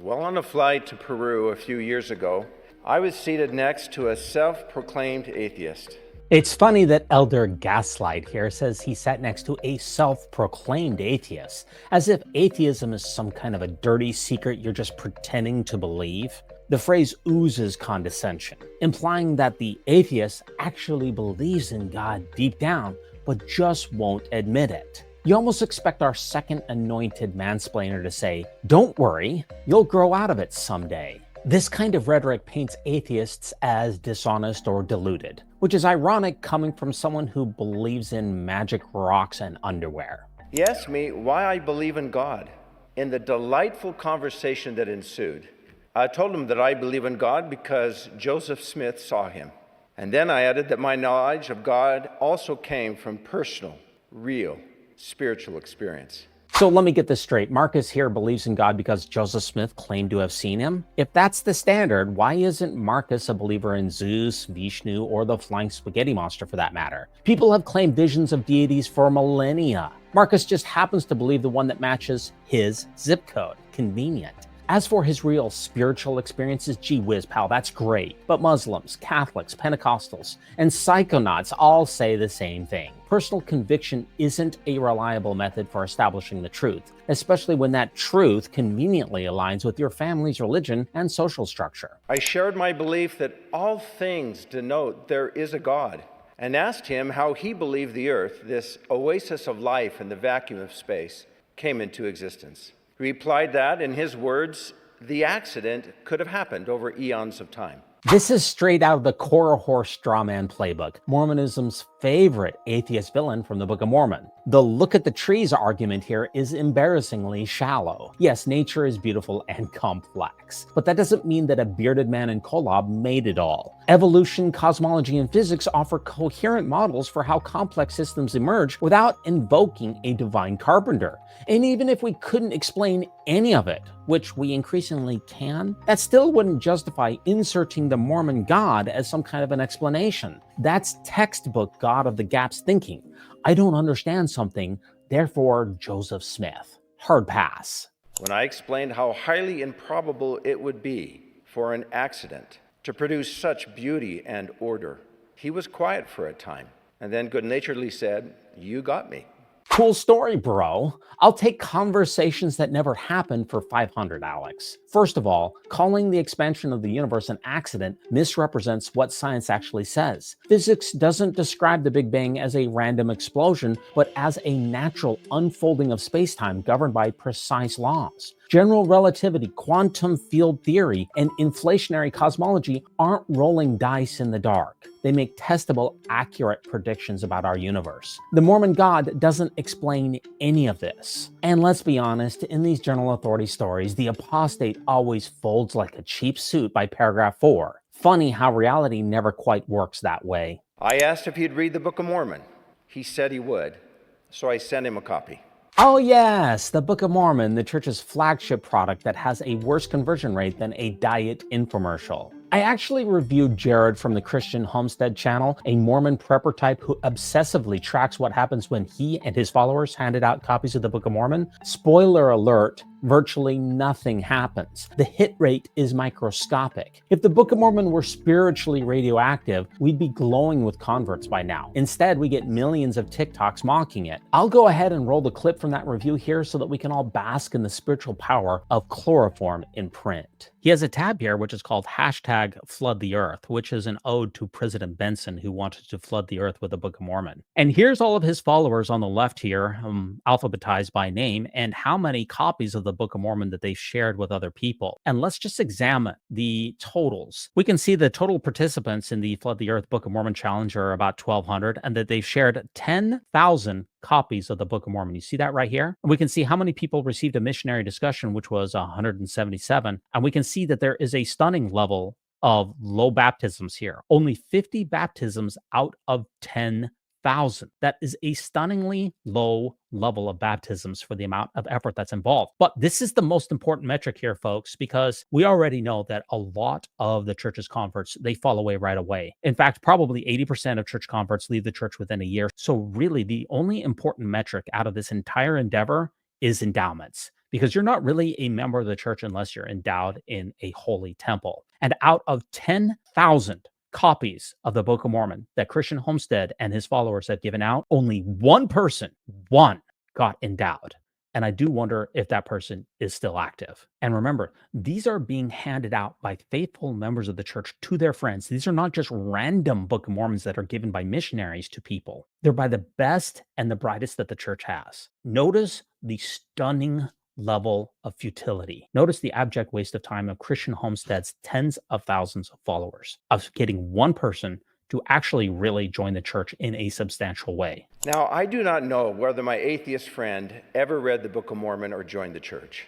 Well, on a flight to Peru a few years ago, I was seated next to a self-proclaimed atheist. It's funny that Elder Gaslight here says he sat next to a self-proclaimed atheist, as if atheism is some kind of a dirty secret you're just pretending to believe. The phrase oozes condescension, implying that the atheist actually believes in God deep down, but just won't admit it. You almost expect our second anointed mansplainer to say, "Don't worry, you'll grow out of it someday." This kind of rhetoric paints atheists as dishonest or deluded, which is ironic coming from someone who believes in magic rocks and underwear. He asked me why I believe in God. In the delightful conversation that ensued, I told him that I believe in God because Joseph Smith saw him. And then I added that my knowledge of God also came from personal, real, spiritual experience. So let me get this straight. Marcus here believes in God because Joseph Smith claimed to have seen him? If that's the standard, why isn't Marcus a believer in Zeus, Vishnu, or the flying spaghetti monster for that matter? People have claimed visions of deities for millennia. Marcus just happens to believe the one that matches his zip code. Convenient. As for his real spiritual experiences, gee whiz, pal, that's great. But Muslims, Catholics, Pentecostals, and psychonauts all say the same thing. Personal conviction isn't a reliable method for establishing the truth, especially when that truth conveniently aligns with your family's religion and social structure. I shared my belief that all things denote there is a God, and asked him how he believed the earth, this oasis of life in the vacuum of space, came into existence. He replied that, in his words, the accident could have happened over eons of time. This is straight out of the Korihor strawman playbook, Mormonism's favorite atheist villain from the Book of Mormon. The look at the trees argument here is embarrassingly shallow. Yes, nature is beautiful and complex, but that doesn't mean that a bearded man in Kolob made it all. Evolution, cosmology, and physics offer coherent models for how complex systems emerge without invoking a divine carpenter. And even if we couldn't explain any of it, which we increasingly can, that still wouldn't justify inserting the Mormon God as some kind of an explanation. That's textbook God of the Gaps thinking. I don't understand something, therefore Joseph Smith. Hard pass. When I explained how highly improbable it would be for an accident to produce such beauty and order, he was quiet for a time, and then good-naturedly said, "You got me." Cool story, bro. I'll take conversations that never happened for 500, Alex. First of all, calling the expansion of the universe an accident misrepresents what science actually says. Physics doesn't describe the Big Bang as a random explosion, but as a natural unfolding of space-time governed by precise laws. General relativity, quantum field theory, and inflationary cosmology aren't rolling dice in the dark. They make testable, accurate predictions about our universe. The Mormon God doesn't explain any of this. And let's be honest, in these Journal Authority stories, the apostate always folds like a cheap suit by paragraph 4. Funny how reality never quite works that way. I asked if he'd read the Book of Mormon. He said he would, so I sent him a copy. Oh yes, the Book of Mormon, the church's flagship product that has a worse conversion rate than a diet infomercial. I actually reviewed Jared from the Christian Homestead channel, a Mormon prepper type who obsessively tracks what happens when he and his followers handed out copies of the Book of Mormon. Spoiler alert, virtually nothing happens. The hit rate is microscopic. If the Book of Mormon were spiritually radioactive, we'd be glowing with converts by now. Instead, we get millions of TikToks mocking it. I'll go ahead and roll the clip from that review here so that we can all bask in the spiritual power of chloroform in print. He has a tab here which is called #FloodTheEarth, which is an ode to President Benson, who wanted to flood the earth with the Book of Mormon. And here's all of his followers on the left here, alphabetized by name, and how many copies of the Book of Mormon that they've shared with other people. And let's just examine the totals. We can see the total participants in the Flood the Earth Book of Mormon Challenge are about 1,200, and that they've shared 10,000 copies of the Book of Mormon. You see that right here? And we can see how many people received a missionary discussion, which was 177. And we can see that there is a stunning level of low baptisms here. Only 50 baptisms out of 10,000. That is a stunningly low level of baptisms for the amount of effort that's involved. But this is the most important metric here, folks, because we already know that a lot of the church's converts, they fall away right away. In fact, probably 80% of church converts leave the church within a year. So really, the only important metric out of this entire endeavor is endowments. because you're not really a member of the church unless you're endowed in a holy temple. And out of 10,000 copies of the Book of Mormon that Christian Homestead and his followers have given out, only one person, got endowed. And I do wonder if that person is still active. And remember, these are being handed out by faithful members of the church to their friends. These are not just random Book of Mormons that are given by missionaries to people. They're by the best and the brightest that the church has. Notice the stunning level of futility. Notice the abject waste of time of Christian Homestead's tens of thousands of followers, of getting one person to actually really join the church in a substantial way. Now, I do not know whether my atheist friend ever read the Book of Mormon or joined the church.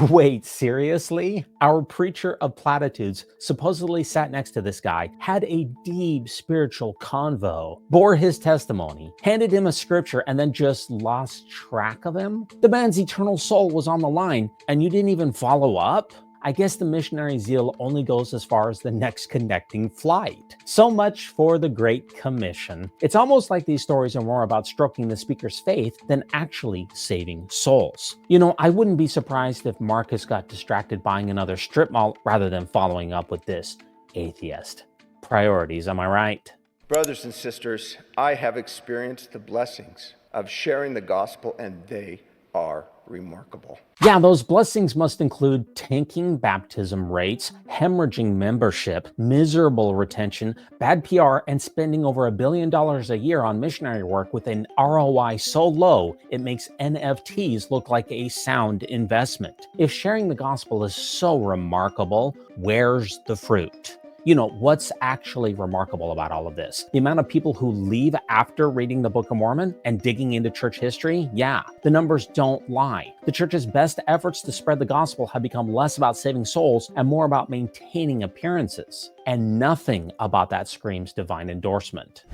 Wait, seriously? Our preacher of platitudes supposedly sat next to this guy, had a deep spiritual convo, bore his testimony, handed him a scripture, and then just lost track of him? The man's eternal soul was on the line, and you didn't even follow up? I guess the missionary zeal only goes as far as the next connecting flight. So much for the Great Commission. It's almost like these stories are more about stroking the speaker's faith than actually saving souls. You know, I wouldn't be surprised if Marcus got distracted buying another strip mall rather than following up with this atheist. Priorities, am I right? Brothers and sisters, I have experienced the blessings of sharing the gospel, and they are remarkable. Yeah, those blessings must include tanking baptism rates, hemorrhaging membership, miserable retention, bad PR, and spending over $1 billion a year on missionary work with an ROI so low it makes NFTs look like a sound investment. If sharing the gospel is so remarkable, where's the fruit? You know, what's actually remarkable about all of this? The amount of people who leave after reading the Book of Mormon and digging into church history? Yeah, the numbers don't lie. The church's best efforts to spread the gospel have become less about saving souls and more about maintaining appearances. And nothing about that screams divine endorsement.